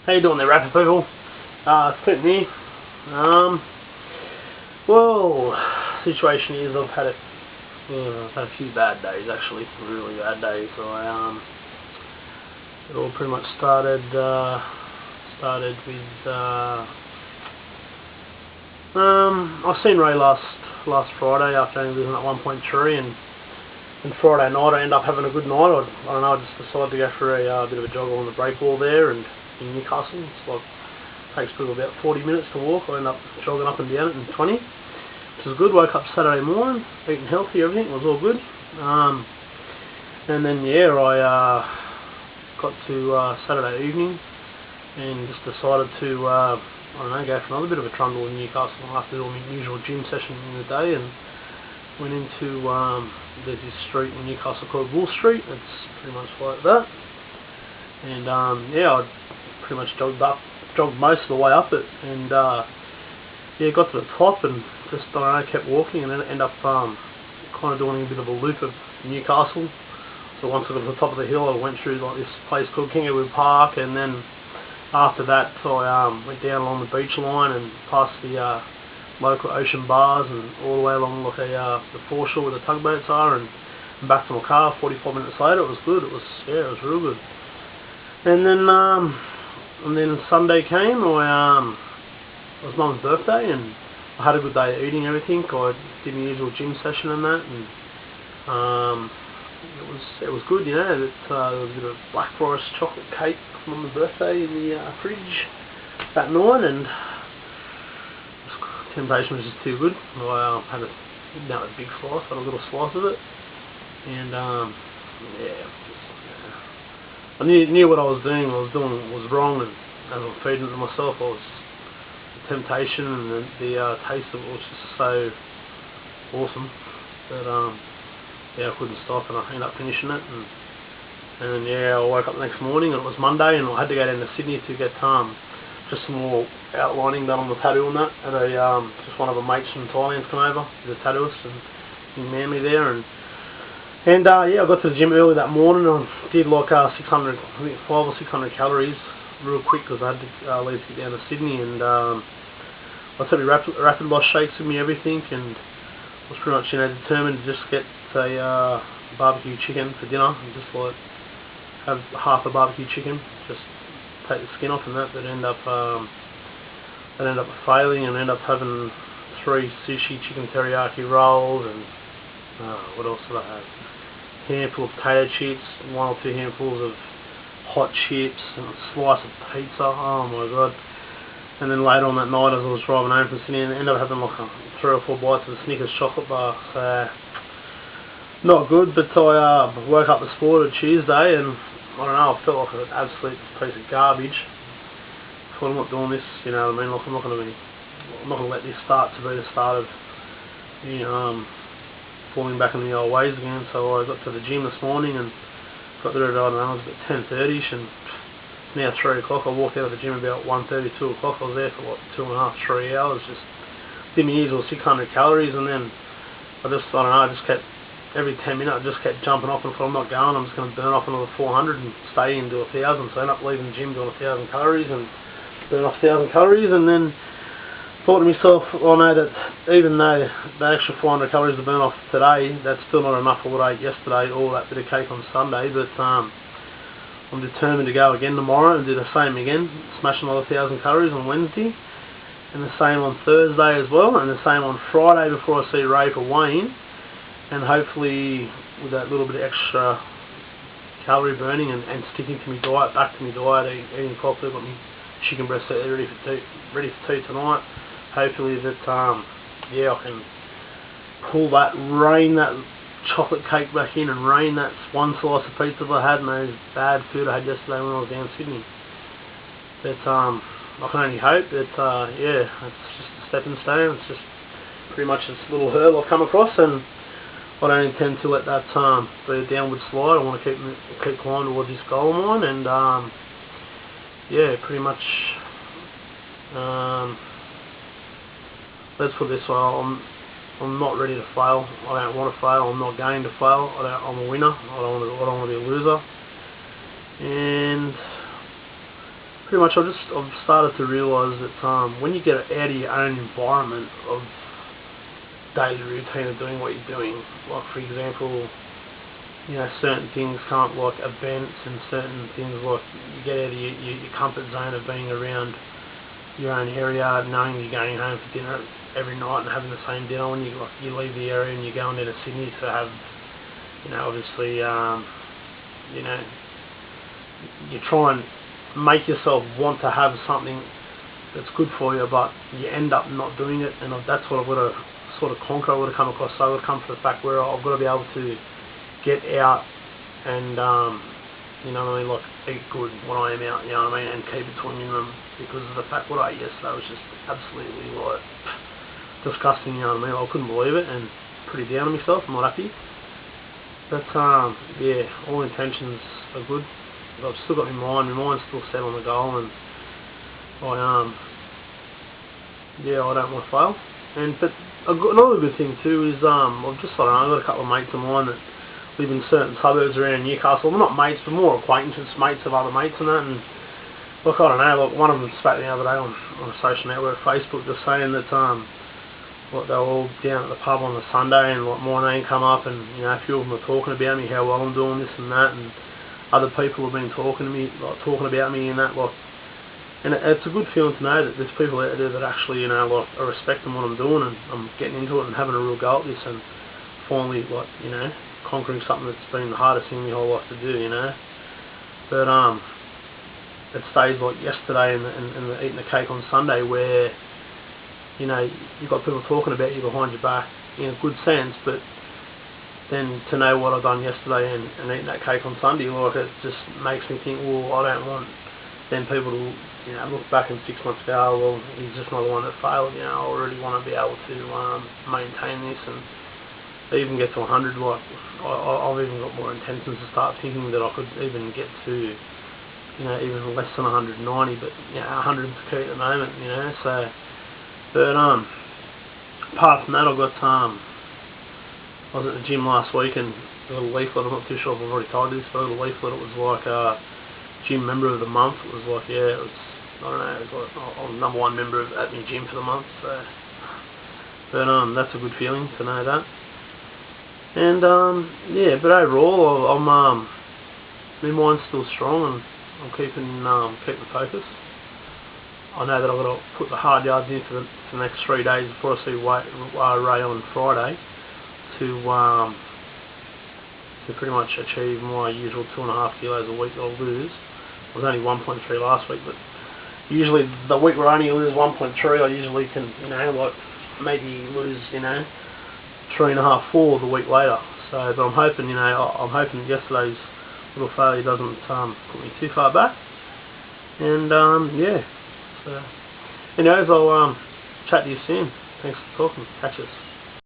How you doing there, rapid people? It's Clinton here. Well, situation is I've had a few bad days actually, really bad days. It all pretty much started with I seen Ray last Friday after only losing at 1.3, and Friday night I ended up having a good night. I don't know, I just decided to go for a bit of a jog on the break wall there and in Newcastle. It's like, takes people about 40 minutes to walk. I ended up jogging up and down it in 20, which was good. Woke up Saturday morning, eating healthy, everything was all good. And then yeah, I got to Saturday evening and just decided to I don't know, go for another bit of a trundle in Newcastle after doing my usual gym session in the day, and went into there's this street in Newcastle called Wool Street. It's pretty much like that. And yeah, I pretty much jogged most of the way up it, and yeah, got to the top and just I don't know, kept walking, and then ended up kind of doing a bit of a loop of Newcastle. So once I got to the top of the hill, I went through like this place called Kingaroos Park, and then after that I went down along the beach line and past the local ocean bars and all the way along like the foreshore where the tugboats are, and back to my car. 45 minutes later, it was good. It was real good. And then Sunday came. It was Mum's birthday, and I had a good day eating everything. I did my usual gym session and that, and it was good, you know. There was a bit of Black Forest chocolate cake for Mum's birthday in the fridge that night, and temptation was just too good. I had a big slice, had a little slice of it, and yeah. I knew what I was doing was wrong, and as I was feeding it to myself, the temptation and the taste of it was just so awesome that yeah, I couldn't stop, and I ended up finishing it, and then yeah, I woke up the next morning and it was Monday, and I had to go down to Sydney to get just some more outlining done on the tattoo and that. At just one of the mates from Thailand come over, he's a tattooist in Manly there, and yeah, I got to the gym early that morning. I did like 600, I think 500 or 600 calories real quick because I had to leave to get down to Sydney, and I took rapid loss shakes with me, everything, and was pretty much, you know, determined to just get a barbecue chicken for dinner and just like have half a barbecue chicken, just take the skin off and that. But ended up failing, and ended up having 3 sushi chicken teriyaki rolls, and what else did I have? Handful of potato chips, 1 or 2 handfuls of hot chips, and a slice of pizza. Oh my god! And then later on that night, as I was driving home from Sydney, I ended up having like 3 or 4 bites of a Snickers chocolate bar. So not good. But I woke up this morning Tuesday, and I don't know, I felt like an absolute piece of garbage. Thought, I'm not doing this, you know what I mean? Like, I'm not going to let this start to be the start of, you know, falling back in the old ways again. So I got to the gym this morning and got there at, I don't know, it was about 10:30ish, and now 3 o'clock. I walked out of the gym about 1:30, 2 o'clock. I was there for like 2.5, 3 hours, just did my usual 600 calories, and then I don't know, I just kept, every 10 minutes I just kept jumping off, and thought, I'm not going, I'm just going to burn off another 400 and stay in, do 1,000. So I ended up leaving the gym doing 1,000 calories and burn off 1,000 calories, and then thought to myself, I know that even though the extra 400 calories to burn off today, that's still not enough for what I ate yesterday or that bit of cake on Sunday, but I'm determined to go again tomorrow and do the same again, smash another 1,000 calories on Wednesday, and the same on Thursday as well, and the same on Friday before I see Ray for Wayne, and hopefully with that little bit of extra calorie burning and sticking to my diet, back to my diet, eating properly. Got my chicken breast ready for tea tonight. Hopefully that yeah, I can pull that, rein that chocolate cake back in, and rein that 1 slice of pizza that I had and those bad food I had yesterday when I was down in Sydney. But I can only hope that yeah, it's just a stepping stone. It's just pretty much this little hurdle I've come across, and I don't intend to let that be a downward slide. I want to keep climbing towards this goal of mine, and yeah, pretty much. Let's put it this way, I'm not ready to fail. I don't want to fail. I'm not going to fail. I'm a winner. I don't want to be a loser. And pretty much I've started to realise that when you get out of your own environment of daily routine of doing what you're doing, like for example, certain things come up like events and certain things like you get out of your comfort zone of being around your own area, knowing you're going home for dinner every night and having the same dinner. When you leave the area and you're going down to Sydney to have, obviously, you try and make yourself want to have something that's good for you, but you end up not doing it, and that's what I've got to sort of conquer. I've got to come across. So I've got to come to the fact where I've got to be able to get out and like eat good when I am out, and keep it to a minimum, because of the fact what I ate yesterday was just absolutely like disgusting, I couldn't believe it, and pretty down on myself. I'm not happy, but yeah, all intentions are good. I've still got my mind's still set on the goal, and I don't want to fail. But another good thing too is I've just got a couple of mates of mine that live in certain suburbs around Newcastle. Well, not mates, but more acquaintances, mates of other mates and that. And look, I don't know. Look, one of them spoke the other day on a social network, Facebook, just saying that they were all down at the pub on the Sunday, and like my name come up, and a few of them were talking about me, how well I'm doing, this and that, and other people have been talking to me, like talking about me and that, like. And it's a good feeling to know that there's people out there that actually, like, are respecting what I'm doing, and I'm getting into it and having a real go at this, and finally, like, conquering something that's been the hardest thing in my whole life to do, But it stays like yesterday and the eating the cake on Sunday, where you've got people talking about you behind your back in a good sense, but then to know what I've done yesterday and eating that cake on Sunday, like, it just makes me think, well, I don't want then people to look back in 6 months and go, oh, well, he's just not the one that failed. I really want to be able to maintain this and even get to 100. Like, I've even got more intentions to start thinking that I could even get to even less than 190, but 100's the key at the moment. So, but apart from that, I was at the gym last week, and a little leaflet, I'm not too sure if I've already told you this, but a little leaflet, it was like gym member of the month. It was like, it was, I don't know, it was like I'm number one member at my gym for the month. So, but that's a good feeling to know that. And but overall, I'm my mind's still strong, and I'm keeping focus. I know that I've got to put the hard yards in for the next 3 days before I see Ray on Friday to pretty much achieve my usual 2.5 kilos a week that I'll lose. I was only 1.3 last week, but usually the week where I only lose 1.3, I usually can, like maybe lose, 3.5, 4 the week later. So, but I'm hoping, that yesterday's little failure doesn't put me too far back. And So, anyways, I'll chat to you soon. Thanks for talking. Catch us.